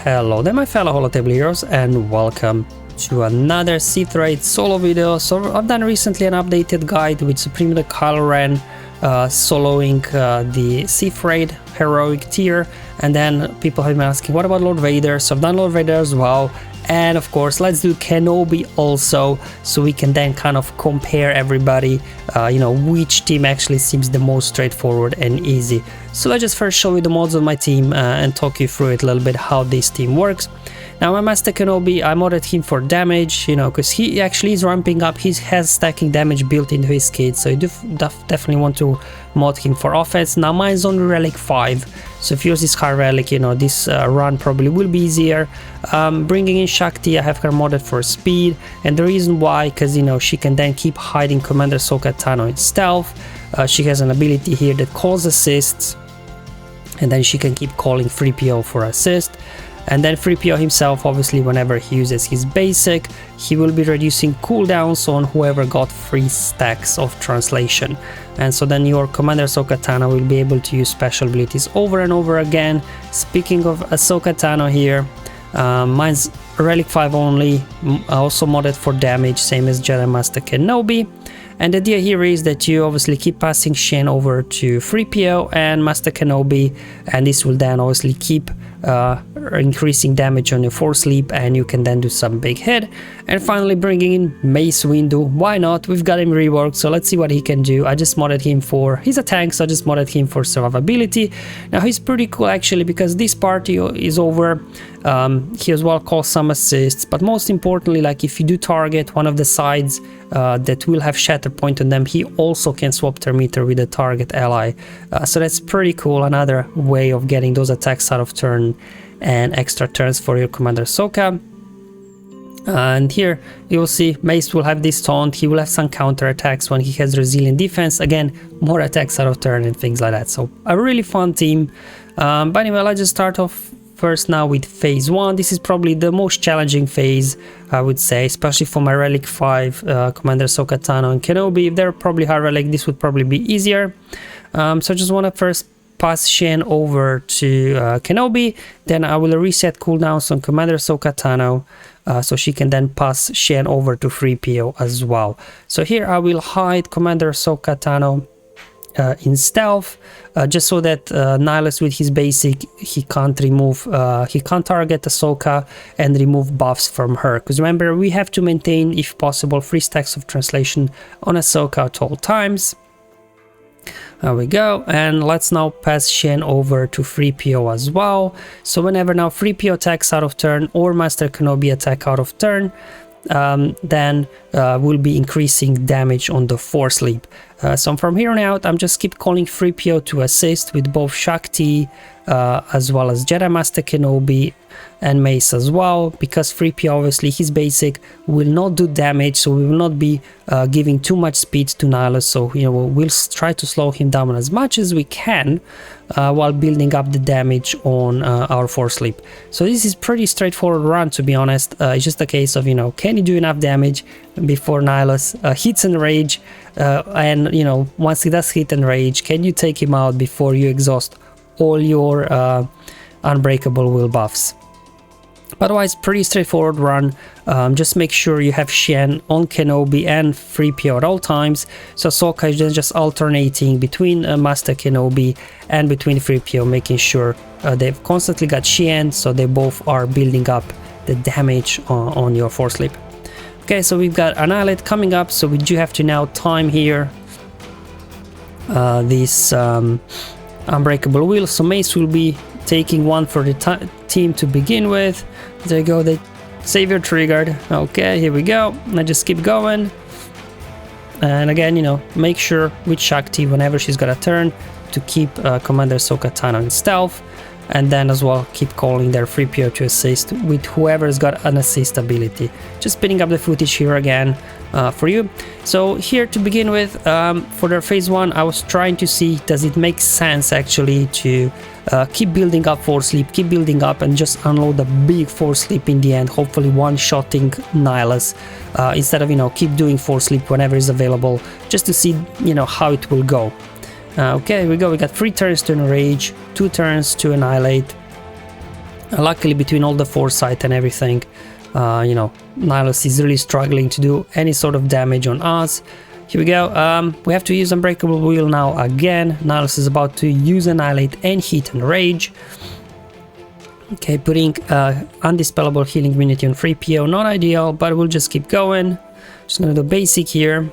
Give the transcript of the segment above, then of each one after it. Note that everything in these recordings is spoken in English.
Hello there my fellow holotable heroes and welcome to another Sith Raid solo video. So I've done recently an updated guide with Supreme the Kylo Ren soloing the Sith Raid heroic tier, and then people have been asking what about Lord Vader, so I've done Lord Vader as well. And of course let's do Kenobi also, so we can then kind of compare everybody, you know, which team actually seems the most straightforward and easy. So let's just first show you the mods of my team and talk you through it a little bit how this team works. Now my Master Kenobi, I modded him for damage, you know, because he actually is ramping up. He has stacking damage built into his kit, so you definitely want to mod him for offense. Now mine's only relic 5, so if yours is high relic, you know, this run probably will be easier. Bringing in Shakti, I have her modded for speed, and the reason why, because, you know, she can then keep hiding Commander Ahsoka Tano in stealth. She has an ability here that calls assists, and then she can keep calling 3PO for assist. And then 3PO himself, obviously, whenever he uses his basic, he will be reducing cooldowns on whoever got 3 stacks of translation. And so then your Commander Ahsoka Tano will be able to use special abilities over and over again. Speaking of Ahsoka Tano here, mine's Relic 5 only, also modded for damage, same as Jedi Master Kenobi. And the idea here is that you obviously keep passing Shen over to 3PO and Master Kenobi, and this will then obviously keep increasing damage on your Force Leap, and you can then do some big hit. And finally bringing in Mace Windu, why not? We've got him reworked, so let's see what he can do. I just modded him for, he's a tank, so I just modded him for survivability. Now he's pretty cool actually, because this party is over. He as well calls some assists, but most importantly, like if you do target one of the sides that will have shatter point on them, he also can swap their meter with a target ally. So that's pretty cool, another way of getting those attacks out of turn and extra turns for your Commander Ahsoka. And here you'll see Mace will have this taunt, he will have some counter attacks when he has resilient defense, again more attacks out of turn and things like that. So a really fun team. But anyway, let's just start off first now with phase 1. This is probably the most challenging phase, I would say, especially for my Relic 5 Commander Ahsoka Tano and Kenobi. If they're probably high relic, this would probably be easier. So I just want to first pass Shen over to Kenobi, then I will reset cooldowns on Commander Ahsoka Tano, so she can then pass Shen over to 3PO as well. So here I will hide Commander Ahsoka Tano in stealth, just so that Nihilus with his basic, he can't target Ahsoka and remove buffs from her, because remember we have to maintain, if possible, 3 stacks of translation on Ahsoka at all times. There we go, and let's now pass Shen over to 3PO as well. So whenever now 3PO attacks out of turn or Master Kenobi attack out of turn, then we'll be increasing damage on the Force Leap. So from here on out, I'm just keep calling 3PO to assist with both Shakti as well as Jedi Master Kenobi and Mace as well, because 3PO obviously his basic will not do damage, so we will not be giving too much speed to Nihilus. So, you know, we'll try to slow him down as much as we can while building up the damage on our Force Leap. So this is pretty straightforward run, to be honest. It's just a case of, you know, can you do enough damage before Nihilus hits and rage, and, you know, once he does hit and rage, can you take him out before you exhaust all your unbreakable will buffs. Otherwise, pretty straightforward run. Just make sure you have Shen on Kenobi and 3PO at all times. So Ahsoka is just alternating between Master Kenobi and between 3PO, making sure they've constantly got Shen, so they both are building up the damage on your Force Leap. Okay, so we've got Annihilate coming up, so we do have to now time here this unbreakable will. So Mace will be taking one for the team to begin with. There you go, the savior triggered. Okay, here we go. I just keep going, and again, you know, make sure with Shakti whenever she's got a turn to keep Commander Ahsoka Tano in stealth, and then as well keep calling their 3PO to assist with whoever's got an assist ability. Just pinning up the footage here again for you. So here to begin with, for their phase 1, I was trying to see, does it make sense actually to keep building up Force Leap, keep building up, and just unload a big Force Leap in the end, hopefully one-shotting Nihilus, instead of, you know, keep doing Force Leap whenever is available, just to see, you know, how it will go. Okay, here we go. We got 3 turns to enrage, 2 turns to annihilate, Luckily, between all the foresight and everything, you know, Nihilus is really struggling to do any sort of damage on us. Here we go. We have to use Unbreakable Will now again. Nihilus is about to use Annihilate and Heat and Rage. Okay, putting Undispellable Healing Immunity on 3PO, not ideal, but we'll just keep going. Just gonna do basic here.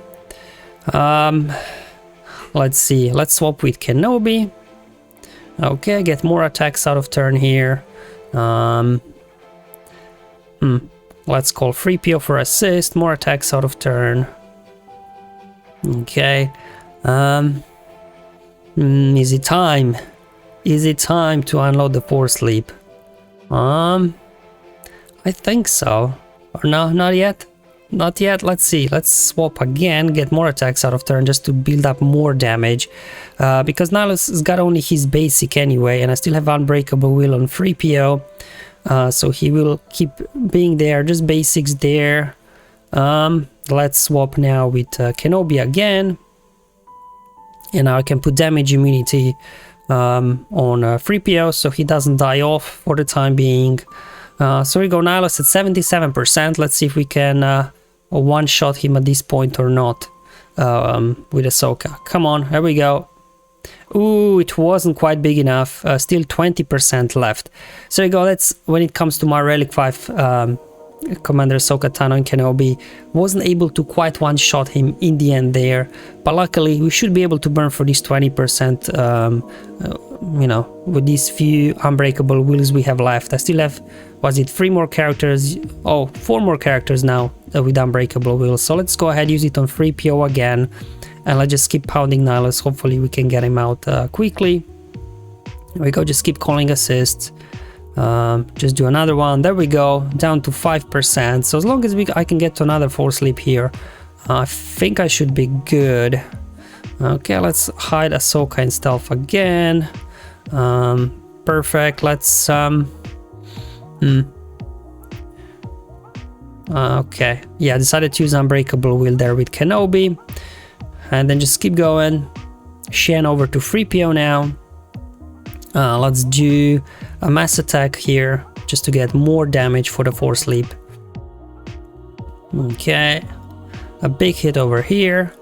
Let's see, let's swap with Kenobi. Okay, get more attacks out of turn here. Let's call 3PO for assist, more attacks out of turn. Okay. Is it time? Is it time to unload the Force Leap? I think so. Or no, not yet. Not yet. Let's see. Let's swap again, get more attacks out of turn just to build up more damage. Because Nihilus has got only his basic anyway, and I still have Unbreakable Will on 3PO. So he will keep being there, just basics there. Let's swap now with Kenobi again. And now I can put damage immunity on 3PO so he doesn't die off for the time being. So we go Nihilus at 77%. Let's see if we can one-shot him at this point or not with Ahsoka. Come on, here we go. Ooh, it wasn't quite big enough. Still 20% left. So there you go. That's when it comes to my Relic 5 Commander Ahsoka Tano and Kenobi. Wasn't able to quite one-shot him in the end there, but luckily we should be able to burn for this 20%, you know, with these few Unbreakable Wills we have left. I still have, was it 3 more characters? Oh, 4 more characters now with Unbreakable Wills. So let's go ahead, use it on 3PO again, and let's just keep pounding Nihilus. Hopefully we can get him out quickly. There we go, just keep calling assists. Just do another one. There we go, down to 5%. So as long as I can get to another Force Leap here, I think I should be good. Okay, let's hide Ahsoka in stealth again. Perfect. Let's okay, yeah, I decided to use Unbreakable Will there with Kenobi, and then just keep going. Shen over to 3PO now. Let's do a mass attack here just to get more damage for the Force Leap. Okay, a big hit over here.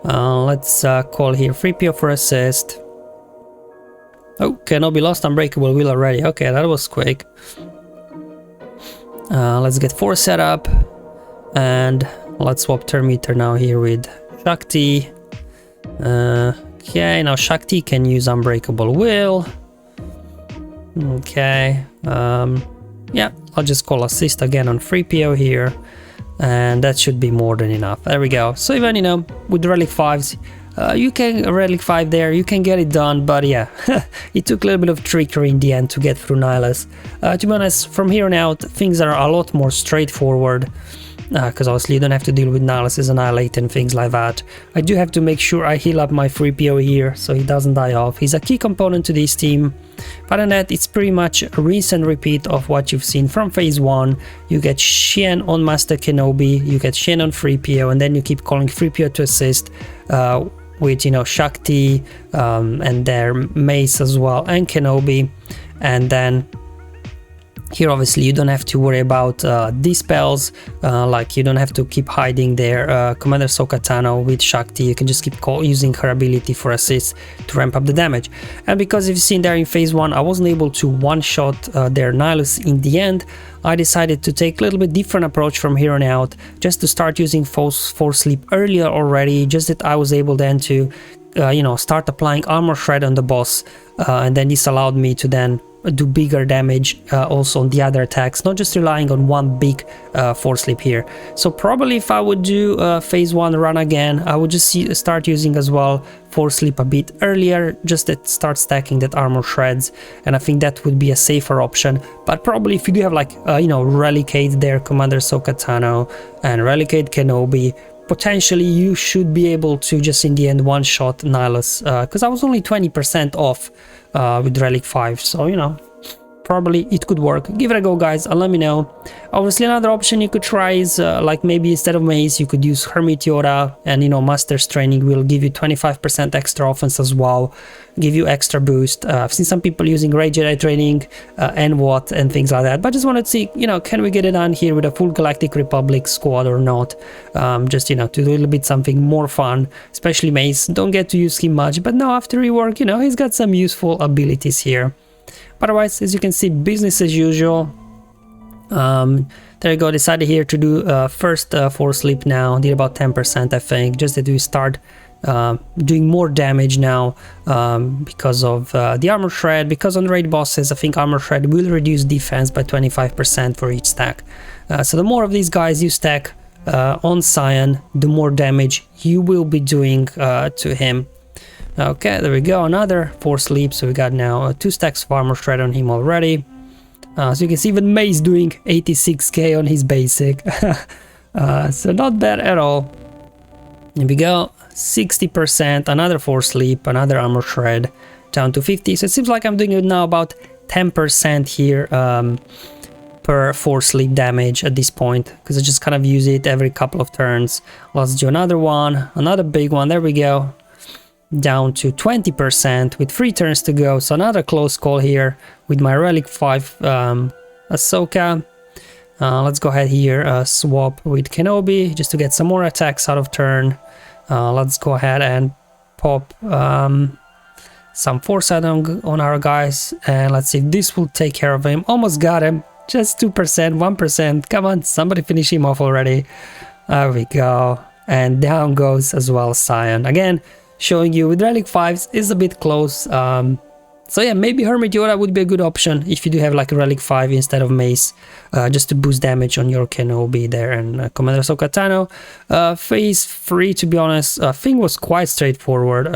Let's call here 3PO for assist. Oh, Kenobi lost Unbreakable Will already. Okay, that was quick. Let's get Force set up, and let's swap turn meter now here with Shakti. Okay, now Shakti can use Unbreakable Will. Okay, yeah, I'll just call assist again on 3PO here, and that should be more than enough. There we go. So even, you know, with Relic 5s, you can Relic 5 there, you can get it done, but yeah, it took a little bit of trickery in the end to get through Nihilus. To be honest, from here on out, things are a lot more straightforward. Because obviously you don't have to deal with Nihilus's Annihilate and things like that. I do have to make sure I heal up my 3PO here so he doesn't die off. He's a key component to this team. But other than that, it's pretty much a rinse and repeat of what you've seen from phase 1. You get Shen on Master Kenobi, you get Shen on 3PO, and then you keep calling 3PO to assist with, you know, Shakti and their Mace as well, and Kenobi. And then here obviously you don't have to worry about dispels, like you don't have to keep hiding there. Commander Ahsoka Tano with Shakti, you can just keep using her ability for assists to ramp up the damage. And because you've seen there in phase 1, I wasn't able to one-shot their Nihilus in the end, I decided to take a little bit different approach from here on out, just to start using Force Leap earlier already, just that I was able then to you know, start applying Armor Shred on the boss, and then this allowed me to then do bigger damage also on the other attacks, not just relying on one big Force Leap here. So probably if I would do phase 1 run again, I would just start using as well Force Leap a bit earlier, just to start stacking that Armor Shreds, and I think that would be a safer option. But probably if you do have like you know, Relicate there, Commander Ahsoka Tano, and Relicate Kenobi, potentially you should be able to just in the end one-shot Nihilus, because I was only 20% off with Relic 5, so you know, probably it could work. Give it a go, guys, and let me know. Obviously, another option you could try is like maybe instead of Mace, you could use Hermit Yoda, and you know, Master's Training will give you 25% extra offense as well, give you extra boost. I've seen some people using Ray Jedi Training and what and things like that, but just wanted to see, you know, can we get it done here with a full Galactic Republic squad or not? Just, you know, to do a little bit something more fun, especially Mace. Don't get to use him much, but now after rework, you know, he's got some useful abilities here. But otherwise, as you can see, business as usual. There you go, decided here to do first Force Leap now, did about 10% I think, just that we start doing more damage now because of the Armor Shred, because on raid bosses I think Armor Shred will reduce defense by 25% for each stack. So the more of these guys you stack on Cyan, the more damage you will be doing to him. Okay, there we go, another Force Leap, so we got now 2 stacks of Armor Shred on him already. So you can see even Mace doing 86k on his basic. So not bad at all. Here we go, 60%, another Force Leap, another Armor Shred, down to 50. So it seems like I'm doing it now about 10% here per Force Leap damage at this point, because I just kind of use it every couple of turns. Let's do another one, another big one, there we go. Down to 20% with 3 turns to go, so another close call here with my Relic 5 Ahsoka. Let's go ahead here, swap with Kenobi just to get some more attacks out of turn. Let's go ahead and pop some Foresight on our guys, and let's see if this will take care of him. Almost got him, just 2%, 1%, come on, somebody finish him off already. There we go, and down goes as well Cyan. Again, showing you with Relic 5s is a bit close. So yeah, maybe Hermit Yoda would be a good option if you do have like a Relic 5 instead of Mace, just to boost damage on your Kenobi there. And Commander Ahsoka Tano, phase 3, to be honest, I think was quite straightforward.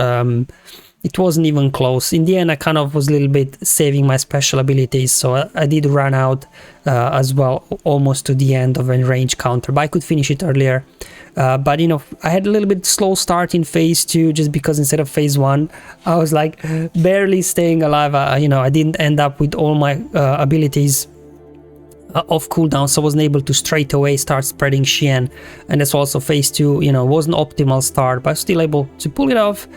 It wasn't even close. In the end, I kind of was a little bit saving my special abilities, so I did run out as well, almost to the end of a range counter, but I could finish it earlier. But you know, I had a little bit slow start in phase 2 just because instead of phase 1 I was like barely staying alive. You know, I didn't end up with all my abilities off cooldown, so I wasn't able to straight away start spreading Xian, and that's also phase 2, you know, wasn't optimal start, but I was still able to pull it off.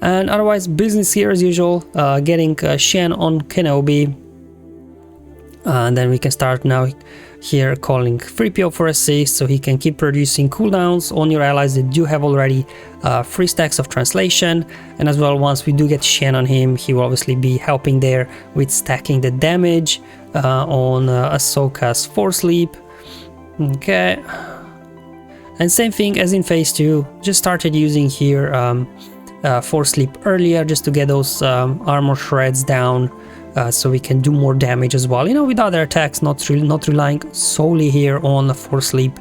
And otherwise, business here as usual, getting Xian on Kenobi, and then we can start now here calling 3PO for assist, so he can keep producing cooldowns on your allies that do have already 3 stacks of translation. And as well, once we do get Xian on him, he will obviously be helping there with stacking the damage on Ahsoka's Force Leap. Okay, and same thing as in phase 2, just started using here Force Leap earlier just to get those armor shreds down, so we can do more damage as well, you know, with other attacks, not relying solely here on the Force Leap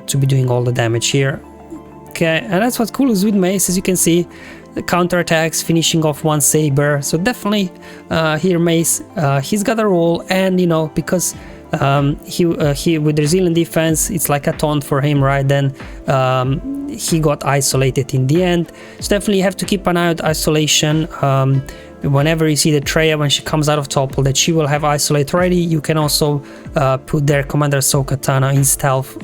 to be doing all the damage here. Okay, and that's what's cool is with Mace, as you can see, the counter attacks finishing off one saber. So definitely here Mace, he's got a role, and you know, because he with resilient defense, it's like a taunt for him, right? Then he got isolated in the end, so definitely you have to keep an eye on isolation. Whenever you see the Traya, when she comes out of topple, that she will have isolate ready. You can also put their Commander Ahsoka Tano in stealth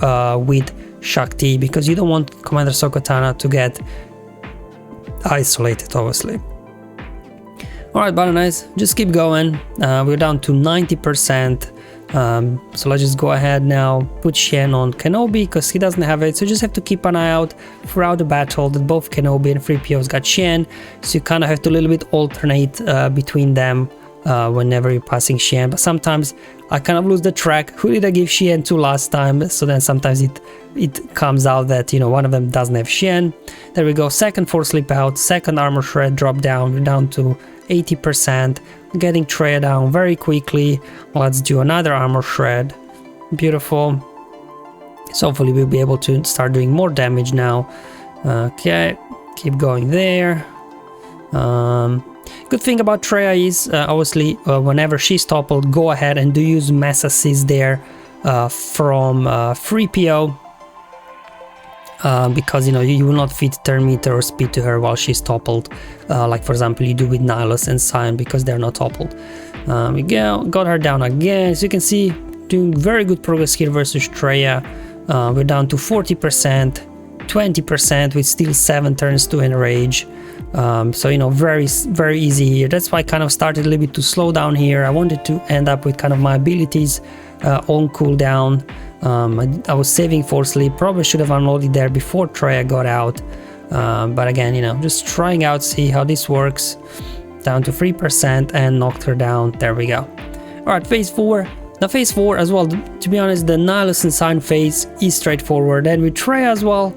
with Shakti, because you don't want Commander Ahsoka Tano to get isolated, obviously. Alright, Bananas, just keep going. We're down to 90%. So let's just go ahead now, put Xian on Kenobi because he doesn't have it, so you just have to keep an eye out throughout the battle that both Kenobi and 3PO's got Xian, so you kind of have to a little bit alternate between them whenever you're passing Xian. But sometimes I kind of lose the track, who did I give Xian to last time, so then sometimes it comes out that, you know, one of them doesn't have Xian. There we go, second Force Leap out, second armor shred drop down, we're down to 80%, getting Traya down very quickly. Let's do another armor shred, beautiful. So hopefully we'll be able to start doing more damage now. Okay, keep going there. Good thing about Traya is obviously whenever she's toppled, go ahead and do use mass assist there from 3PO. Because, you know, you will not feed turn meter or speed to her while she's toppled, like for example you do with Nihilus and Cyan, because they're not toppled. We got her down again. As you can see, doing very good progress here versus Treya. We're down to 40%, 20% with still 7 turns to enrage. So, you know, very easy here. That's why I kind of started a little bit to slow down here. I wanted to end up with kind of my abilities on cooldown. I was saving for sleep. Probably should have unloaded there before Treya got out. But again, you know, just trying out, see how this works. Down to 3% and knocked her down. There we go. Alright, phase 4. Now phase 4 as well, to be honest, the Nihilus and Sign phase is straightforward. And with Treya as well,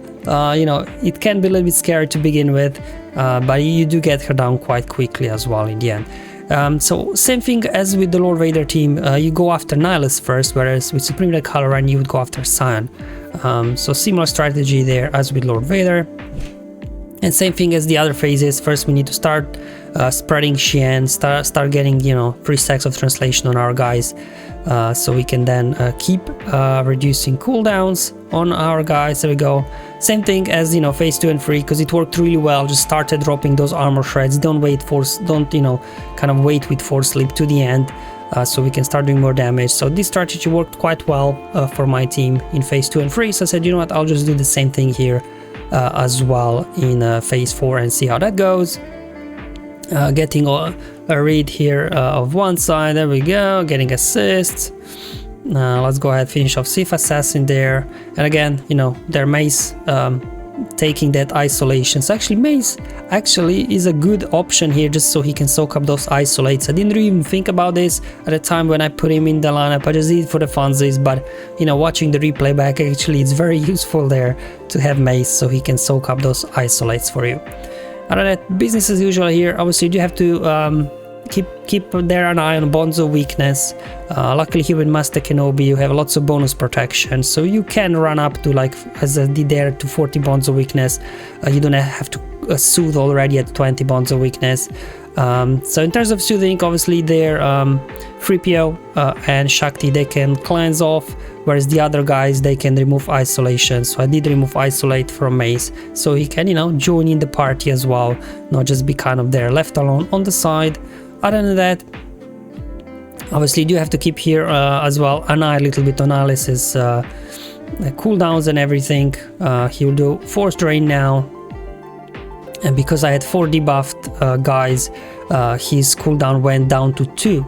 you know, it can be a little bit scary to begin with, but you do get her down quite quickly as well in the end. So same thing as with the Lord Vader team, you go after Nihilus first, whereas with Supreme Red Caloran you would go after Sion. So similar strategy there as with Lord Vader. And same thing as the other phases. First we need to start spreading Xian, start getting, you know, 3 stacks of translation on our guys, so we can then keep reducing cooldowns on our guys. There we go. Same thing as, you know, phase 2 and 3, because it worked really well. Just started dropping those armor shreds. Don't, you know, kind of wait with force sleep to the end, so we can start doing more damage. So this strategy worked quite well for my team in phase 2 and 3. So I said, you know what, I'll just do the same thing here as well in phase 4 and see how that goes. Getting a read here of one side. There we go, getting assists. Let's go ahead, finish off Sith Assassin there. And again, you know, their Mace taking that isolation. So actually Mace actually is a good option here, just so he can soak up those isolates. I didn't really even think about this at the time when I put him in the lineup. I just did it for the funsies, but you know, watching the replay back, actually it's very useful there to have Mace so he can soak up those isolates for you. Other than that, business as usual here. Obviously you do have to keep there an eye on Bonzo weakness. Luckily here with Master Kenobi you have lots of bonus protection, so you can run up to, like as I did there, to 40 Bonzo weakness. You don't have to soothe already at 20 Bonzo weakness. So in terms of soothing, obviously there 3PO and Shakti, they can cleanse off, whereas the other guys, they can remove isolation. So I did remove isolate from Mace, so he can, you know, join in the party as well, not just be kind of there left alone on the side. Other than that, obviously you do have to keep here as well an eye a little bit on Alice's cooldowns and everything. He will do Force Drain now, and because I had 4 debuffed guys, his cooldown went down to 2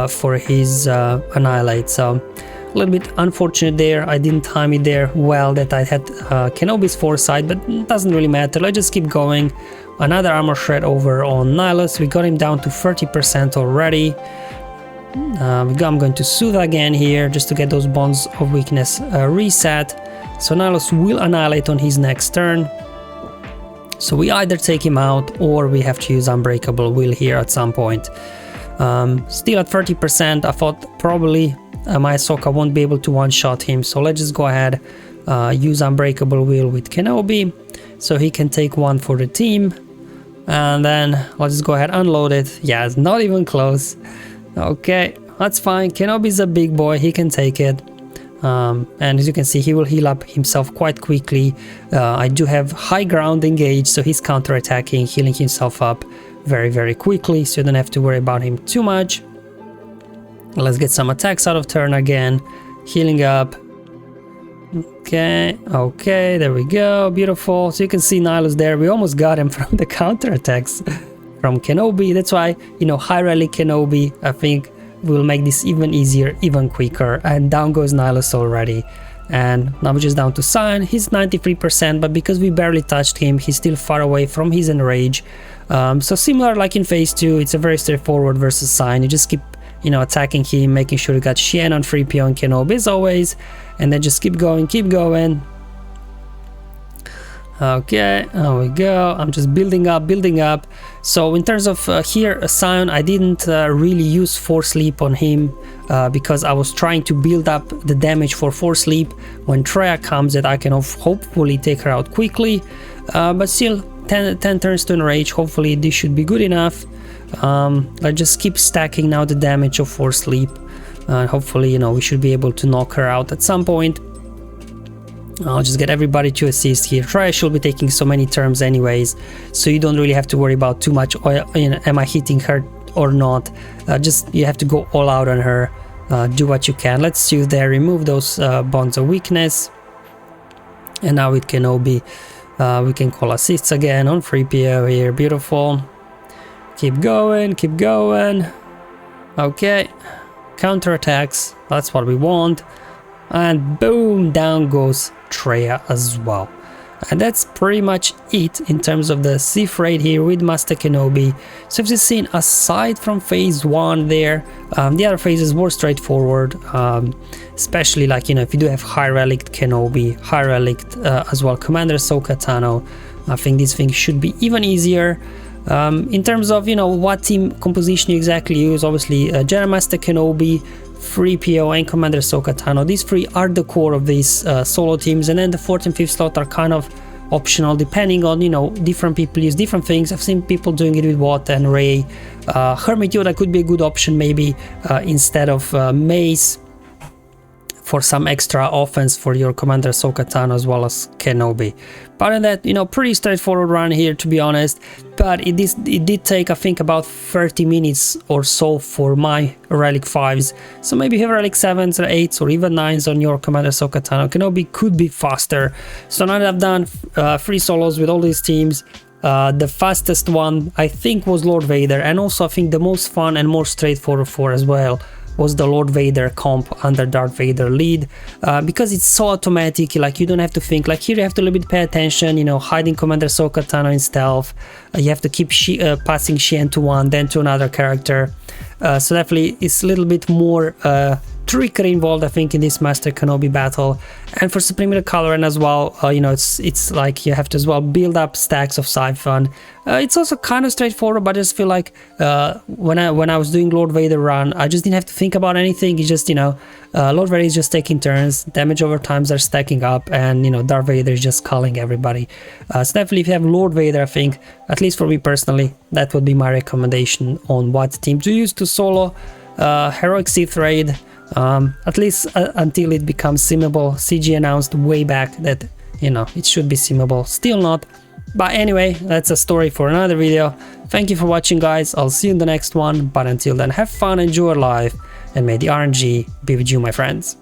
for his Annihilate. So a little bit unfortunate there. I didn't time it there well that I had Kenobi's foresight, but it doesn't really matter. Let's just keep going. Another armor shred over on Nihilus. We got him down to 30% already. I'm going to soothe again here just to get those bonds of weakness reset. So Nihilus will annihilate on his next turn. So we either take him out or we have to use Unbreakable Will here at some point. Still at 30%, I thought probably my Ahsoka won't be able to one-shot him. So let's just go ahead, use Unbreakable Will with Kenobi, so he can take 1 for the team. And then let's just go ahead, unload it. Yeah, it's not even close. Okay, that's fine. Kenobi's a big boy, he can take it. And as you can see, he will heal up himself quite quickly. I do have high ground engaged, so he's counter-attacking, healing himself up very quickly, so you don't have to worry about him too much. Let's get some attacks out of turn again, healing up. Okay, there we go, beautiful. So you can see Nihilus there, we almost got him from the counter-attacks from Kenobi. That's why, you know, high rally Kenobi, I think, will make this even easier, even quicker. And down goes Nihilus already. And now we're just down to Sion. He's 93%, but because we barely touched him, he's still far away from his enrage. So similar like in phase 2, it's a very straightforward versus Sion. You just keep, you know, attacking him, making sure you got Xian on 3PO and Kenobi as always, and then just keep going. Okay, there we go. I'm just building up. So in terms of here, Sion, I didn't really use Force Leap on him because I was trying to build up the damage for Force Leap. When Treya comes, that I can hopefully take her out quickly, but still 10 turns to enrage. Hopefully this should be good enough. Let's just keep stacking now the damage of Force Leap. Hopefully, you know, we should be able to knock her out at some point. I'll just get everybody to assist here. Treya should be taking so many turns anyways, so you don't really have to worry about too much. You know, am I hitting her or not. Just you have to go all out on her. Do what you can. Let's use there, remove those bonds of weakness. And now with Kenobi, we can call assists again on 3PO here. Beautiful. Keep going, keep going. Okay. Counterattacks. That's what we want. And boom, down goes Traya as well. And that's pretty much it in terms of the Sith Raid here with Master Kenobi. So as you've seen, aside from phase 1 there, the other phases were straightforward, especially like, you know, if you do have high relic Kenobi, high relic as well Commander Ahsoka Tano, I think these things should be even easier. In terms of, you know, what team composition you exactly use, obviously Jedi Master Kenobi, 3PO and Commander Ahsoka Tano, these three are the core of these solo teams, and then the 4th and 5th slot are kind of optional depending on, you know, different people use different things. I've seen people doing it with Watt and Rey. Hermit Yoda could be a good option maybe instead of Mace, for some extra offense for your Commander Ahsoka Tano as well as Kenobi. But in that, you know, pretty straightforward run here, to be honest. But it did take, I think, about 30 minutes or so for my Relic 5s. So maybe you have Relic 7s or 8s or even 9s on your Commander Ahsoka Tano. Kenobi could be faster. So now that I've done 3 solos with all these teams, the fastest one I think was Lord Vader, and also I think the most fun and more straightforward for as well was the Lord Vader comp under Darth Vader lead, because it's so automatic, like you don't have to think. Like here you have to a little bit pay attention, you know, hiding Commander Ahsoka Tano in stealth, you have to keep passing Xi'an to one, then to another character, so definitely it's a little bit more trickery involved, I think, in this Master Kenobi battle. And for Supreme Kylo as well, you know, it's like you have to as well build up stacks of Siphon. It's also kind of straightforward, but I just feel like when I was doing Lord Vader run, I just didn't have to think about anything. It's just, you know, Lord Vader is just taking turns, damage over times are stacking up, and, you know, Darth Vader is just calling everybody. So definitely if you have Lord Vader, I think, at least for me personally, that would be my recommendation on what team to use to solo Heroic Sith Raid. At least until it becomes simmable. CG announced way back that, you know, it should be simmable, still not. But anyway, that's a story for another video. Thank you for watching, guys. I'll see you in the next one, but until then, have fun, enjoy your life, and may the RNG be with you, my friends.